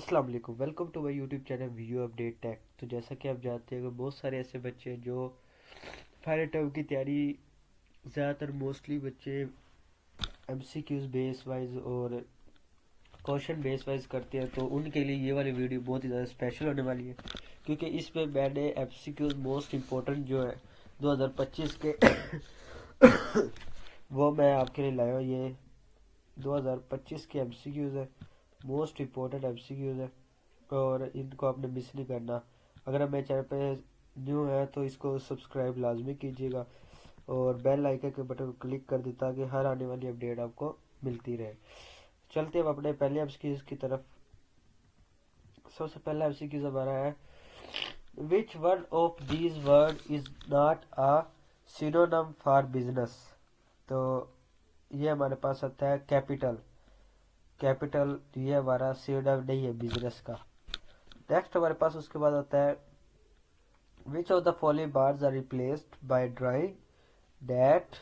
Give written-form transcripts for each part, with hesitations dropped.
अस्सलाम वालेकुम, welcome to my YouTube channel view update tech. तो जैसा कि आप जानते हैं कि बहुत सारे ऐसे बच्चे हैं जो फाइनल टर्म की तैयारी, ज़्यादातर मोस्टली बच्चे एमसीक्यूज बेस वाइज और क्वेश्चन बेस वाइज करते हैं। तो उनके लिए ये वाली वीडियो बहुत ही ज़्यादा स्पेशल होने वाली है, क्योंकि इसमें मैंने एमसीक्यूज मोस्ट इम्पोर्टेंट जो है 2025 के वो मैं आपके लिए लाया हूँ। ये 2025 के एमसीक्यूज है, मोस्ट इम्पोर्टेंट एमसीक्यूज है और इनको आपने मिस नहीं करना। अगर आप मेरे चैनल पे न्यू है तो इसको सब्सक्राइब लाजमी कीजिएगा और बेल आइकन के बटन को क्लिक कर दें ताकि हर आने वाली अपडेट आपको मिलती रहे। चलते हैं अब अपने पहले एमसीक्यूज की तरफ। सबसे पहला एमसीक्यूज हमारा है, which one of these word is not a synonym for business. तो ये हमारे पास आता है कैपिटल। कैपिटल ये हमारा सिनोनिम नहीं है बिजनेस का। नेक्स्ट हमारे पास उसके बाद आता है, which of the following bars are replaced by drawing that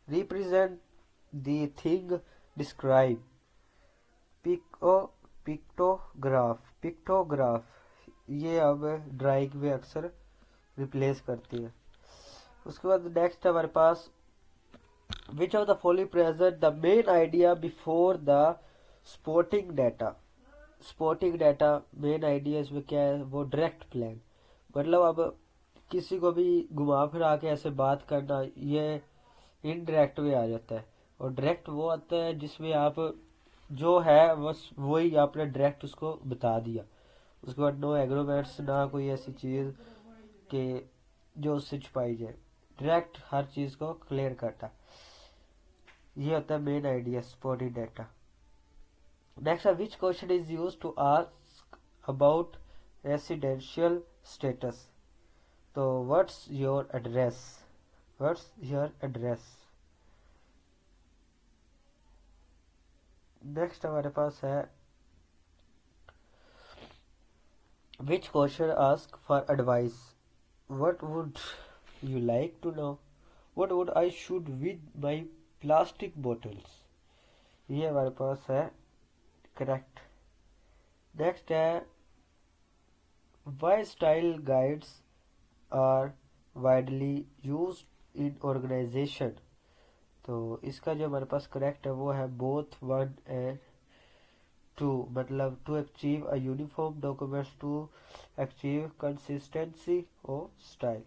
represent the thing described? Pico pictograph ये अब ड्राइंग में अक्सर रिप्लेस करती है। उसके बाद नेक्स्ट हमारे पास, which of the following present the main idea before the sporting data? Sporting data main idea इसमें क्या है, वो डायरेक्ट प्लान। मतलब अब किसी को भी घुमा फिरा के ऐसे बात करना, ये इनडायरेक्ट वे आ जाता है। और डायरेक्ट वो आता है जिसमें आप जो है बस वही आपने डायरेक्ट उसको बता दिया। उसके बाद नो एग्रोमेंट्स, ना कोई ऐसी चीज़ कि जो उससे छुपाई जाए, डायरेक्ट हर चीज़ को क्लियर करता। ये होता है main idea sporting data. Next, which question is used to ask about residential status? तो what's your address? What's your address? Next हमारे पास है, which question ask for advice? What would you like to know? What would I should with my plastic bottles? ये हमारे पास है correct. Next है, why style guides are widely used in organization? तो इसका जो हमारे पास करेक्ट है वो है बोथ वन एंड टू, मतलब to achieve a uniform documents, to achieve consistency और स्टाइल।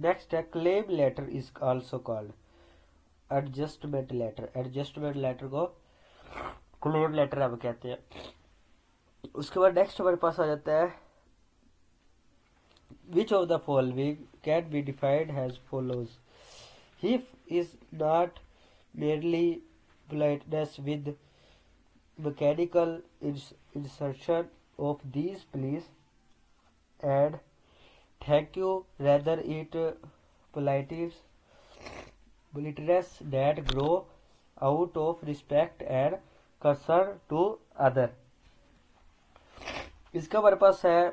नेक्स्ट है, claim letter is also called adjustment letter. Adjustment letter को क्लेम लेटर अब कहते हैं। उसके बाद नेक्स्ट हमारे पास आ जाता है, which of the following can be defined as follows? If is not merely politeness with mechanical insertion of these please and thank you, rather it politeness that grow out of respect and concern to other। इसका हमारे पास है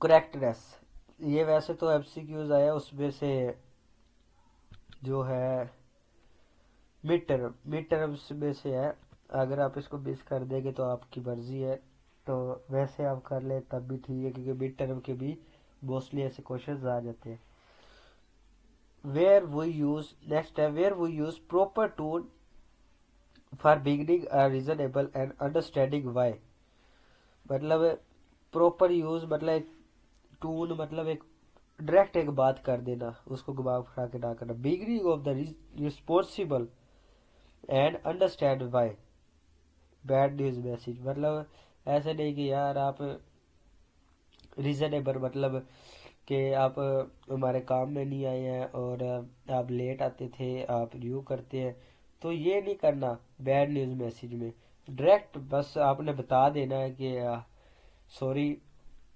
correctness. ये वैसे तो MCQs आया उसमें से जो है मिड टर्म्स में से है। अगर आप इसको मिस कर देंगे तो आपकी मर्जी है, तो वैसे आप कर ले तब भी ठीक है, क्योंकि मिड टर्म के भी मोस्टली ऐसे क्वेश्चन आ जाते हैं। वेयर वी यूज, नेक्स्ट है, where we use proper tone for beginning a reasonable and understanding way. मतलब प्रॉपर यूज मतलब टून मतलब एक डायरेक्ट एक बात कर देना, उसको घुमा फिरा के ना करना। Beginning of the responsible and understand why bad news message. मतलब ऐसे नहीं कि यार आप रीजनेबल, मतलब कि आप हमारे काम में नहीं आए हैं और आप लेट आते थे, आप यूँ करते हैं, तो ये नहीं करना। बैड न्यूज़ मैसेज में डायरेक्ट बस आपने बता देना है कि सॉरी,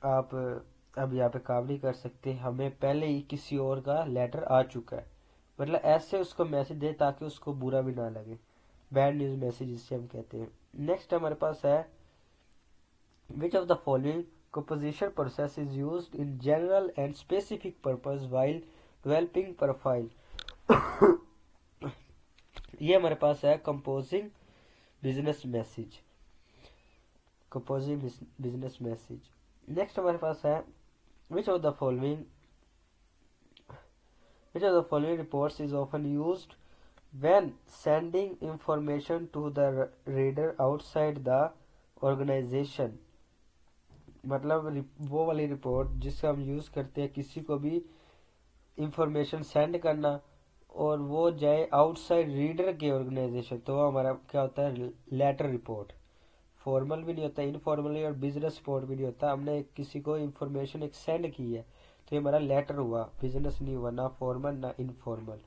आप अब यहाँ पे काम नहीं कर सकते, हमें पहले ही किसी और का लेटर आ चुका है। मतलब ऐसे उसको मैसेज दे ताकि उसको बुरा भी ना लगे। बैड न्यूज़ मैसेज जिससे हम कहते हैं। नेक्स्ट हमारे पास है, which of the following composition process is used in general and specific purpose while developing profile? ये हमारे पास है composing business message. Composing business message. Next हमारे पास है which of the following reports is often used when sending information to the reader outside the organization। मतलब वो वाली रिपोर्ट जिसका हम यूज़ करते हैं किसी को भी इंफॉर्मेशन सेंड करना और वो जाए आउटसाइड रीडर के ऑर्गेनाइजेशन, तो वो हमारा क्या होता है, लेटर रिपोर्ट। फॉर्मल भी नहीं होता, इनफॉर्मली और बिजनेस रिपोर्ट भी नहीं होता। हमने किसी को इंफॉर्मेशन एक सेंड की है तो ये हमारा लेटर हुआ, बिजनेस नहीं हुआ, ना फॉर्मल ना इनफॉर्मल।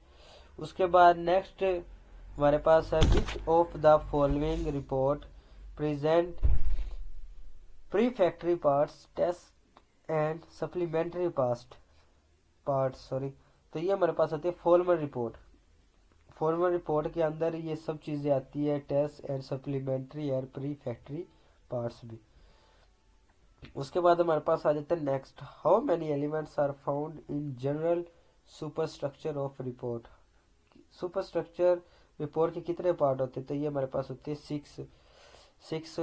उसके बाद नेक्स्ट हमारे पास है which of the following report present prefatory parts text and supplementary parts तो ये हमारे पास आती है फॉर्मल रिपोर्ट। फॉर्मल रिपोर्ट के अंदर ये सब चीज़ें आती है, टेस्ट एंड सप्लीमेंट्री और प्री फैक्ट्री पार्ट्स भी। उसके बाद हमारे पास आ जाता है next, how many elements are found in general superstructure of report. Superstructure report के कितने पार्ट होते हैं, तो ये हमारे पास होते हैं सिक्स।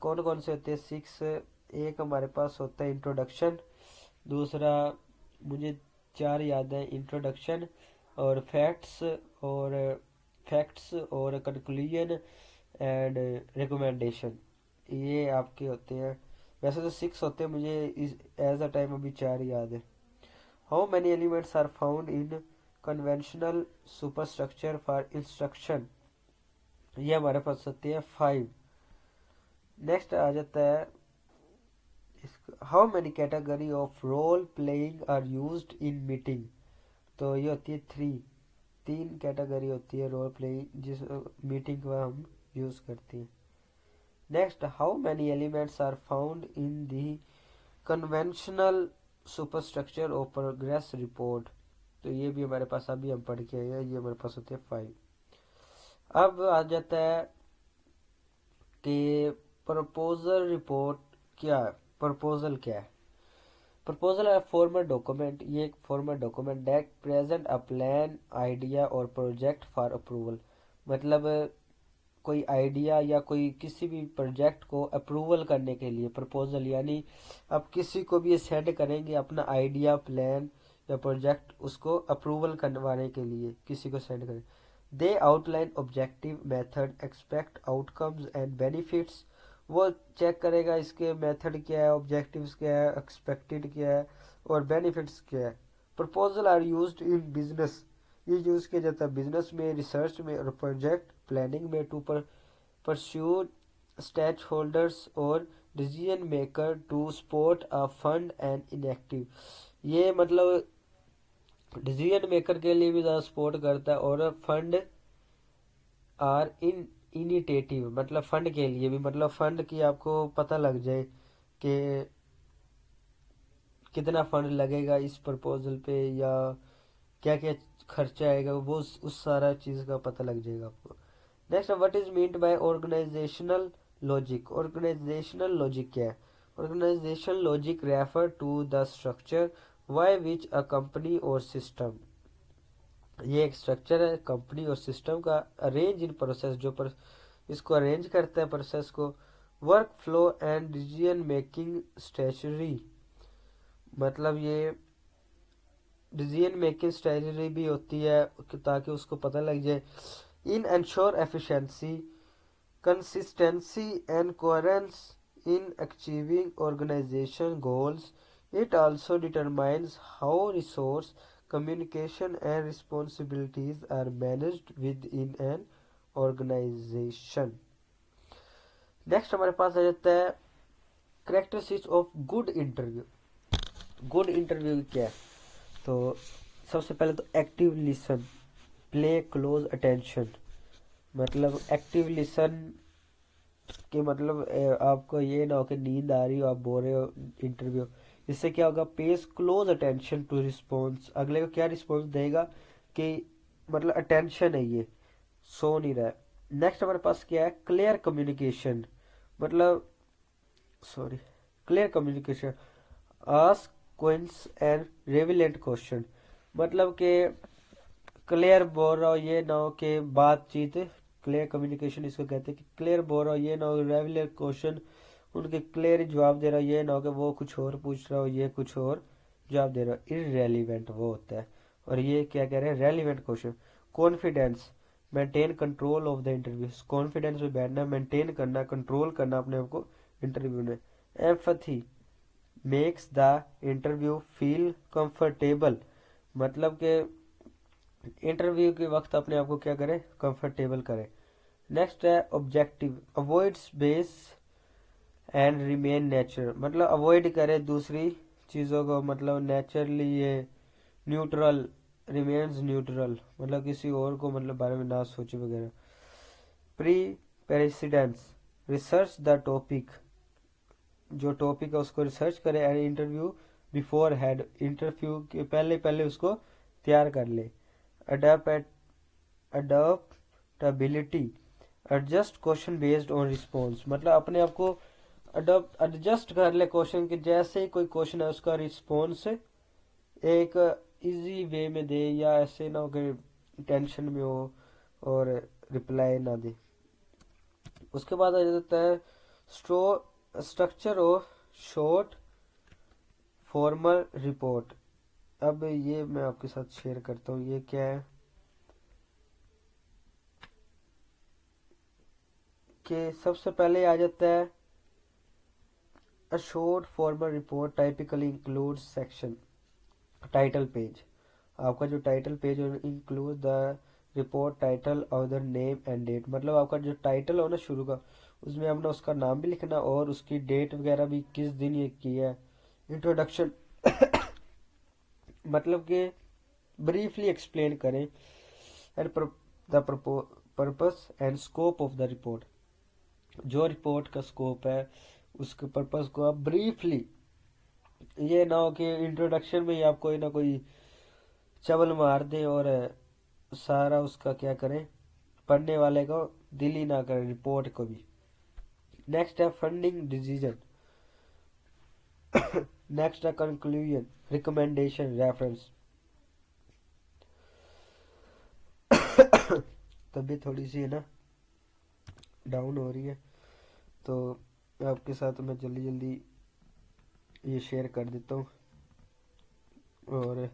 कौन कौन से होते हैं, 6। एक हमारे पास होता है इंट्रोडक्शन, दूसरा मुझे 4 याद है, इंट्रोडक्शन और फैक्ट्स और कंक्लूजन एंड रिकमेंडेशन, ये आपके होते हैं। वैसे तो 6 होते हैं, मुझे एज अ टाइम अभी 4 याद है। How many elements are found in conventional superstructure for instruction, ये हमारे पास होते हैं 5। नेक्स्ट आ जाता है how many category of role playing are used in meeting, तो ये होती है 3 कैटेगरी होती है रोल प्लेइंग जिस मीटिंग को हम यूज करते हैं। Next, how many elements are found in the conventional superstructure of progress report, तो ये भी हमारे पास अभी हम पढ़ के आए हैं, ये हमारे पास होते हैं 5। अब आ जाता है कि प्रपोजल रिपोर्ट क्या है। प्रपोजल क्या है? प्रपोजल है फॉर्मल डॉक्यूमेंट, ये एक formal document that present a plan idea और प्रोजेक्ट फॉर अप्रूवल। मतलब कोई आइडिया या कोई किसी भी प्रोजेक्ट को अप्रूवल करने के लिए प्रपोजल, यानी आप किसी को भी ये सेंड करेंगे अपना आइडिया, प्लान या प्रोजेक्ट, उसको अप्रूवल करवाने के लिए किसी को सेंड करें। They outline objective, method, expect outcomes and benefits. वो चेक करेगा इसके मेथड क्या है, ऑब्जेक्टिव्स क्या है, एक्सपेक्टेड क्या है और बेनिफिट्स क्या है। Proposal are used in business, ये यूज किया जाता है बिजनेस में, रिसर्च में और प्रोजेक्ट प्लानिंग में टू परस्यू स्टेक होल्डर्स और decision maker to support a fund and inactive. ये मतलब डिसीजन मेकर के लिए भी ज़्यादा सपोर्ट करता है और फंड आर इनिटेटिव, मतलब फंड के लिए भी, मतलब फंड की आपको पता लग जाए कि कितना फंड लगेगा इस प्रपोजल पे या क्या क्या खर्चा आएगा, वो उस सारा चीज़ का पता लग जाएगा आपको। Next, what is meant by organisational logic. Organisational logic क्या है? Organisational logic refer to the structure by which a company और सिस्टम, ये एक स्ट्रक्चर है कंपनी और सिस्टम का, अरेंज इन प्रोसेस, जो इसको अरेंज करता है प्रोसेस को। Work flow and decision making strategy, मतलब ये डिसीजन मेकिंग स्ट्रेटजी भी होती है ताकि उसको पता लग जाए। In ensure efficiency, consistency and coherence in achieving organisation goals. It also determines how resource communication and responsibilities are managed within an organization। Next हमारे पास आ जाता है characteristics of good interview. Good interview क्या है? तो सबसे पहले तो active listen, play close attention. मतलब एक्टिव लिसन के मतलब आपको ये ना हो कि नींद आ रही हो, आप बोल रहे हो इंटरव्यू, इससे क्या होगा, pays close attention to response, अगले को क्या रिस्पॉन्स देगा कि मतलब अटेंशन है, ये सो नहीं रहा है। नेक्स्ट हमारे पास क्या है, क्लियर कम्युनिकेशन, मतलब clear communication, ask questions and relevant question, मतलब कि क्लियर बोल रहा हो, ये ना हो कि बातचीत, क्लियर कम्युनिकेशन इसको कहते हैं कि क्लियर बोल रहा हो, ये ना हो रेविलेंट क्वेश्चन, उनके क्लियर जवाब दे रहा हो, ये ना हो कि वो कुछ और पूछ रहा हो, ये कुछ और जवाब दे रहा हो। इररेलीवेंट वो होता है। और ये क्या कह रहे हैं, relevant question. Confidence, maintain control of the interview, confidence में बैठना, मेंटेन करना, कंट्रोल करना अपने आप को इंटरव्यू में। Empathy, makes the interview feel comfortable, मतलब कि इंटरव्यू के वक्त अपने आप को क्या करें, कंफर्टेबल करें। नेक्स्ट है objective, avoids base and remain natural, मतलब अवॉइड करे दूसरी चीज़ों को, मतलब नेचुरली ये न्यूट्रल, रिमेन्स न्यूट्रल, मतलब किसी और को मतलब बारे में ना सोचे वगैरह। Pre precedence, research the topic, जो टॉपिक है उसको रिसर्च करे। And interview beforehand, interview के पहले पहले उसको तैयार कर ले। Adept adoptability, adjust question based on response, मतलब अपने आप को अडोप्ट एडजस्ट कर ले क्वेश्चन के, जैसे ही कोई क्वेश्चन है उसका रिस्पॉन्स एक इजी वे में दे, या ऐसे ना हो कि टेंशन में हो और रिप्लाई ना दे। उसके बाद आ जाता है structure of short formal report. अब ये मैं आपके साथ शेयर करता हूँ, ये क्या है कि सबसे पहले आ जाता है a short formal report typically includes section title page. आपका जो title page include the report title, author name and date, मतलब आपका जो टाइटल हो ना शुरू का, उसमें आपने उसका नाम भी लिखना और उसकी डेट वगैरह भी, किस दिन ये किया है। इंट्रोडक्शन, मतलब कि ब्रीफली एक्सप्लेन करें and the purpose and scope of the report, जो रिपोर्ट का स्कोप है उसके पर्पस को आप ब्रीफली, ये ना हो कि इंट्रोडक्शन में ही आप कोई ना कोई चवल मार दें और सारा उसका क्या करें, पढ़ने वाले को दिल ही ना करें रिपोर्ट को भी। नेक्स्ट है फंडिंग डिसीजन, नेक्स्ट है कंक्लूजन, रिकमेंडेशन, रेफरेंस। तबीयत थोड़ी सी है ना डाउन हो रही है, तो आपके साथ मैं जल्दी जल्दी ये शेयर कर देता हूँ, और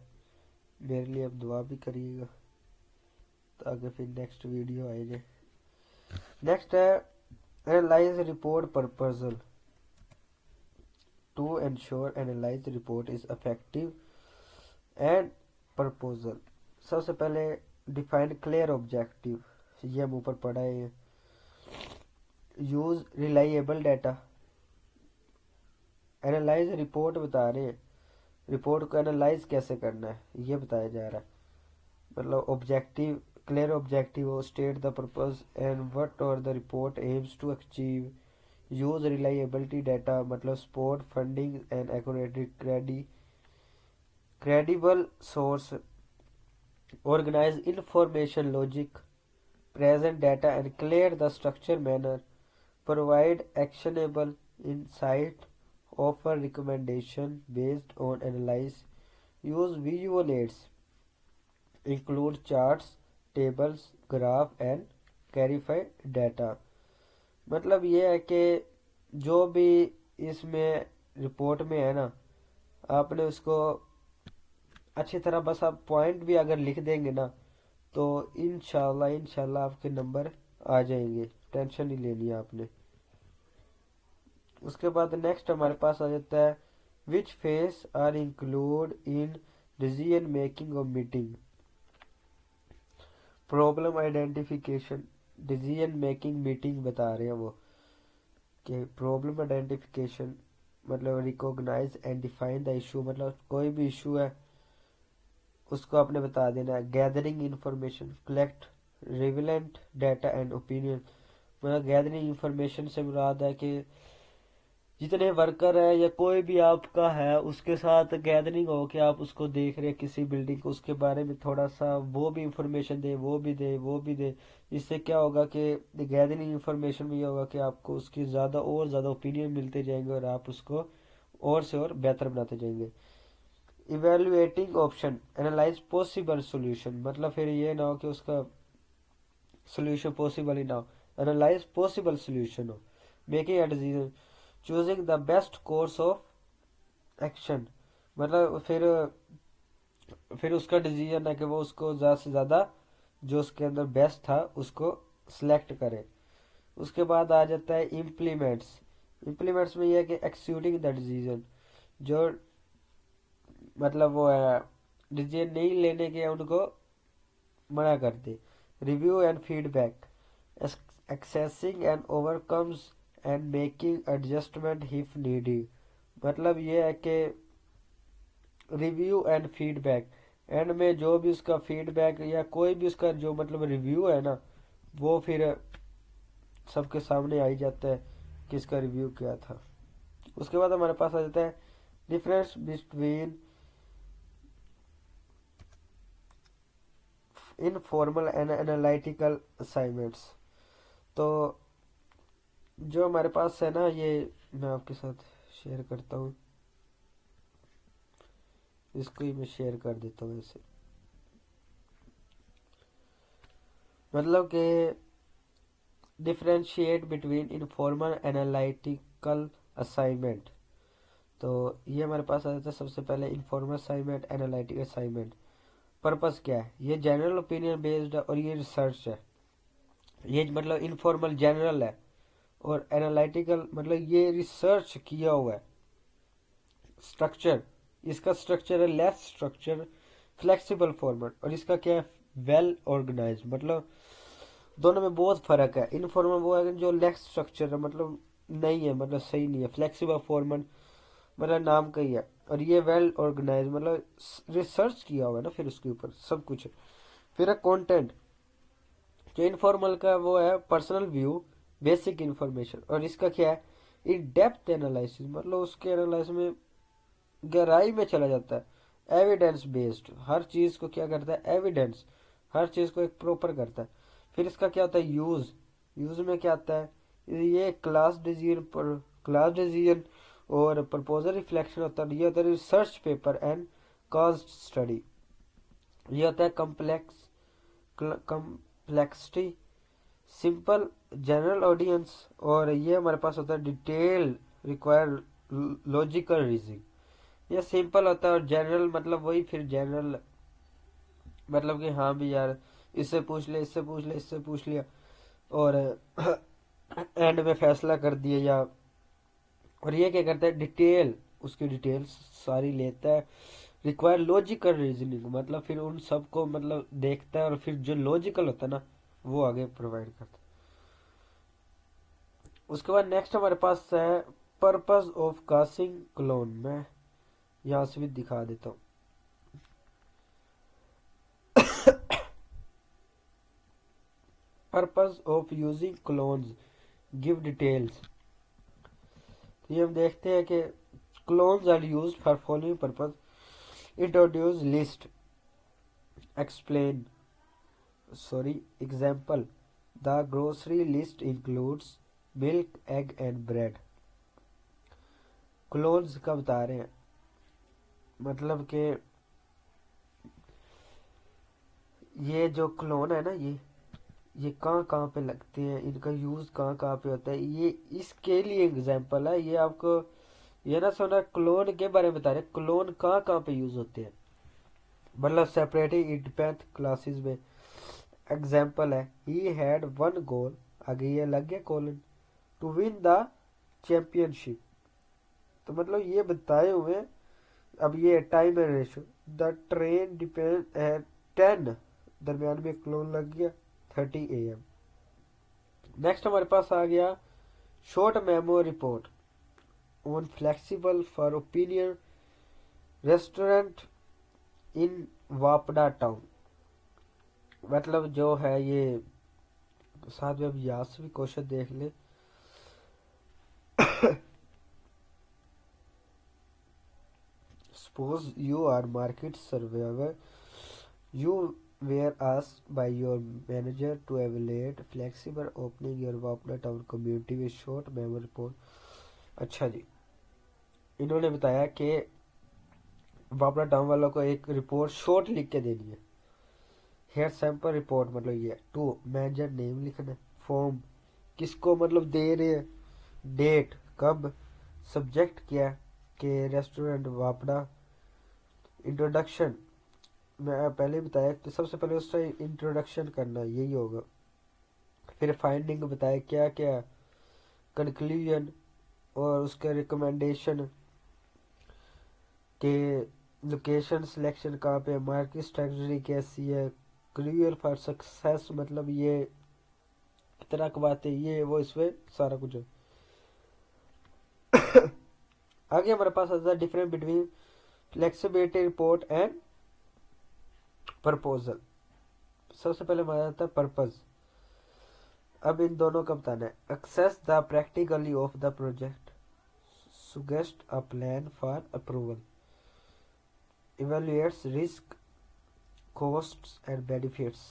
मेरे लिए आप दुआ भी करिएगा ताकि फिर नेक्स्ट वीडियो आए जाए। नेक्स्ट है analyse report proposal, to ensure analyse report is effective and proposal. सबसे पहले डिफाइन क्लियर ऑब्जेक्टिव, ये हम ऊपर पढ़ा है। Use reliable data, analyse report बता रहे हैं, रिपोर्ट को एनालाइज कैसे करना है ये बताया जा रहा है। मतलब ऑब्जेक्टिव, क्लियर ऑब्जेक्टिव हो, state the purpose and what or the report aims to achieve. Use reliability data, मतलब support funding and accurate credible source, organize information logic, present data and clear the structure manner, provide actionable insight, offer recommendation based on analysis, use visual aids, include charts, tables, graph and clarify data। मतलब ये है कि जो भी इसमें report में है ना, आपने उसको अच्छी तरह बस आप पॉइंट भी अगर लिख देंगे ना, तो इंशाल्लाह आपके नंबर आ जाएंगे, टेंशन नहीं लेनी है आपने। उसके बाद नेक्स्ट हमारे पास आ जाता है which face are include in decision making और मीटिंग। Problem identification, decision making meeting बता रहे हैं वो कि प्रॉब्लम आइडेंटिफिकेशन मतलब recognise and define the issue, मतलब कोई भी इशू है उसको आपने बता देना है। Gathering information, collect relevant data and opinion, मतलब गैदरिंग इंफॉर्मेशन से मुराद है कि जितने वर्कर है या कोई भी आपका है उसके साथ गैदरिंग हो कि आप उसको देख रहे हैं किसी बिल्डिंग को, उसके बारे में थोड़ा सा वो भी इंफॉर्मेशन दे, वो भी दे, वो भी दे। इससे क्या होगा कि गैदरिंग इंफॉर्मेशन में ये होगा कि आपको उसकी ज़्यादा और ज़्यादा ओपिनियन मिलते जाएंगे और आप उसको और से और बेहतर बनाते जाएंगे। Evaluating option, analyse possible solution, मतलब फिर ये ना हो कि उसका सोल्यूशन पॉसिबल ही ना हो, एनालाइज पॉसिबल सोल्यूशन हो। Making a decision, choosing the best course of action, मतलब फिर उसका डिसीजन है कि वो उसको ज़्यादा से ज़्यादा जो उसके अंदर बेस्ट था उसको सिलेक्ट करे। उसके बाद आ जाता है इम्प्लीमेंट्स। इम्प्लीमेंट्स में यह है कि एक्सिक्यूटिंग द डिसीजन, जो मतलब वो है डिसीजन नहीं लेने के उनको मना कर दे। Review and feedback, accessing and overcomes and making adjustment if needy, मतलब ये है कि रिव्यू एंड फीडबैक, एंड में जो भी उसका फीडबैक या कोई भी उसका जो मतलब रिव्यू है ना, वो फिर सबके सामने आ ही जाता है कि इसका रिव्यू क्या था। उसके बाद हमारे पास आ जाता है difference between informal and analytical assignments. तो जो हमारे पास है ना, ये मैं आपके साथ शेयर करता हूँ, इसको ही मैं शेयर कर देता हूँ ऐसे, मतलब कि differentiate between informal analytical assignment. तो ये हमारे पास आ जाता है सबसे पहले informal assignment, analytical assignment. Purpose क्या है, ये जनरल ओपिनियन बेस्ड है और ये रिसर्च है। ये मतलब इनफॉर्मल जनरल है और एनालिटिकल मतलब ये रिसर्च किया हुआ है। स्ट्रक्चर, इसका स्ट्रक्चर है लेस स्ट्रक्चर फ्लेक्सिबल फॉर्मेट, और इसका क्या है वेल ऑर्गेनाइज। मतलब दोनों में बहुत फर्क है। इनफॉर्मल वो है जो लेस स्ट्रक्चर है, मतलब नहीं है, मतलब सही नहीं है। फ्लेक्सिबल फॉर्मेट मतलब नाम का ही है, और ये वेल ऑर्गेनाइज मतलब रिसर्च किया हुआ है ना फिर उसके ऊपर सब कुछ। फिर है कंटेंट, जो इनफॉर्मल का वो है पर्सनल व्यू बेसिक इंफॉर्मेशन, और इसका क्या है इन डेप्थ एनालिसिस, मतलब उसके एनालिसिस में गहराई में चला जाता है। एविडेंस बेस्ड, हर चीज को क्या करता है एविडेंस, हर चीज को एक प्रॉपर करता है। फिर इसका क्या होता है यूज, यूज में क्या आता है ये क्लास डिसीजन और प्रपोजल रिफ्लेक्शन होता है। ये होता है research paper and cost study. ये होता है कम्प्लेक्सिटी, सिंपल जनरल ऑडियंस, और ये हमारे पास होता है डिटेल रिक्वायर लॉजिकल रीजनिंग। ये सिंपल होता है और जनरल मतलब वही फिर जनरल मतलब कि हाँ भी यार इससे पूछ ले, इससे पूछ ले, इससे पूछ लिया और एंड में फैसला कर दिया। या और ये क्या करता है डिटेल, उसकी डिटेल्स सारी लेता है। रिक्वायर लॉजिकल रीजनिंग, मतलब फिर उन सबको मतलब देखता है और फिर जो लॉजिकल होता है ना वो आगे प्रोवाइड करता है। उसके बाद नेक्स्ट हमारे पास है पर्पस ऑफ कास्टिंग क्लोन। मैं यहाँ से भी दिखा देता हूँ। Purpose of using colons, give details. तो ये हम देखते हैं कि colons are used for following purpose, introduce list, explain, sorry example, the grocery list includes milk egg and bread. Colons का बता रहे हैं, मतलब कि ये जो क्लोन है ना ये कहाँ कहाँ पे लगते हैं, इनका यूज कहाँ कहाँ पे होता है, ये इसके लिए एग्जाम्पल है। ये आपको ये ना सुना क्लोन के बारे में बता रहे, क्लोन कहाँ कहाँ पे यूज होते हैं, मतलब सेपरेटिंग इंडिपेंडेंट क्लासेस में। एग्जाम्पल है ही हैड वन गोल, आगे ये लग गया colon, to win the championship. तो मतलब ये बताए हुए। अब ये time and ratio, the train depart at 10, दरमियान में क्लोन लग गया 30 AM। नेक्स्ट हमारे पास आ गया short memo report on flexible for opinion restaurant in वापडा टाउन। मतलब जो है ये साथ में अब यहाँ से भी क्वेश्चन देख ले। Suppose you are market surveyor, you were asked by your manager to evaluate flexible opening your Wapna town community with short memo report। अच्छा जी, इन्होंने बताया कि वापना टाउन वालों को एक रिपोर्ट शॉर्ट लिख के देनी है। हेयर सैंपल रिपोर्ट मतलब ये टू मैनेजर नेम लिखना है, फॉर्म किसको मतलब दे रहे हैं, डेट कब, सब्जेक्ट क्या है कि रेस्टोरेंट वापड़ा। इंट्रोडक्शन मैं पहले ही बताया कि सबसे पहले उसका इंट्रोडक्शन करना यही होगा। फिर फाइंडिंग बताया क्या क्या, कंक्लूजन और उसके रिकमेंडेशन के लोकेशन सिलेक्शन कहाँ पे, मार्केट स्ट्रेटजी कैसी है, क्लियर फॉर सक्सेस मतलब ये कितना कमाते ये वो, इसमें सारा कुछ है। आगे हमारे पास आता है difference between flexibility report and proposal. सबसे पहले हमारा आता है पर्पज। अब इन दोनों का बताना है। Assess the practicality of the project, suggest a plan for approval, evaluates risk, costs and benefits,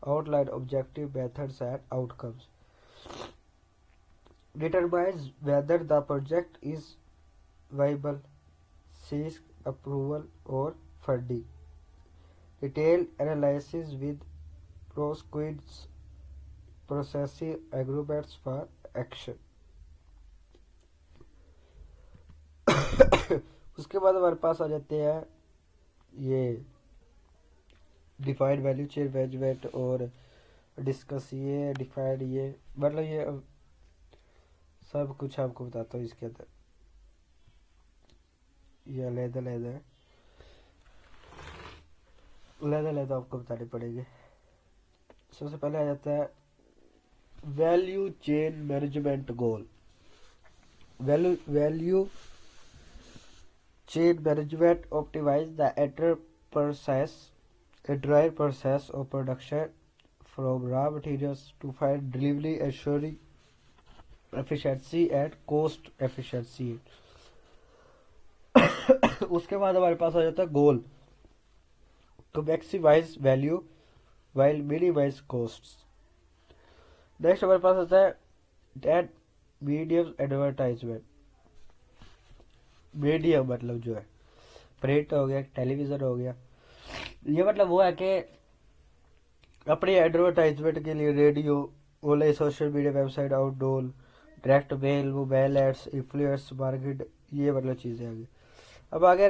outline objective methods and outcomes, determines whether the project is viable, seeks approval or funding, detailed analysis with pros cons, processing agreements for action। उसके बाद हमारे पास आ जाते हैं ये defined value chain management और discuss, ये defined ये मतलब ये सब कुछ आपको बताता हूँ इसके अंदर। ये अलग अलग आपको बताने पड़ेंगे। सबसे पहले आ जाता है value chain management goal. Value chain management optimize the entire process of production from raw materials to final delivery, ensuring efficiency and cost efficiency। उसके बाद हमारे पास आ जाता है गोल, to maximize value while minimize costs। Next हमारे पास आता है एड मीडियम एडवर्टाइजमेंट। मीडियम मतलब जो है प्रिंट हो गया, टेलीविजन हो गया, ये मतलब वो है कि अपने एडवर्टाइजमेंट के लिए radio, online social media, website, outdoor, direct mail, mobile ads, influence market, ये मतलब चीज़ें आ गई। अब आ गया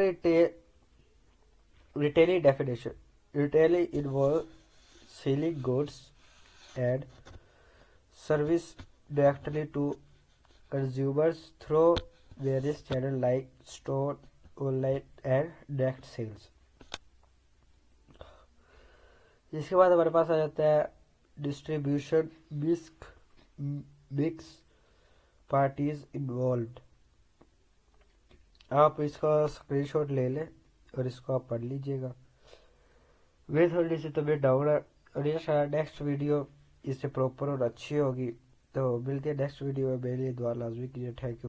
retailing definition. Retailing involve selling goods and service directly to consumers through various channel like store, online and direct sales. इसके बाद हमारे पास आ जाता है डिस्ट्रीब्यूशन मिक्स पार्टीज इन्वॉल्व्ड। आप इसका स्क्रीनशॉट ले लें और इसको आप पढ़ लीजिएगा। वे थोड़ी सी तबीयत डाउन है और ये शायद नेक्स्ट वीडियो इससे प्रॉपर और अच्छी होगी। तो मिलते हैं नेक्स्ट वीडियो में। मेरे लिए दुआ लाजमी कीजिए। Thank you.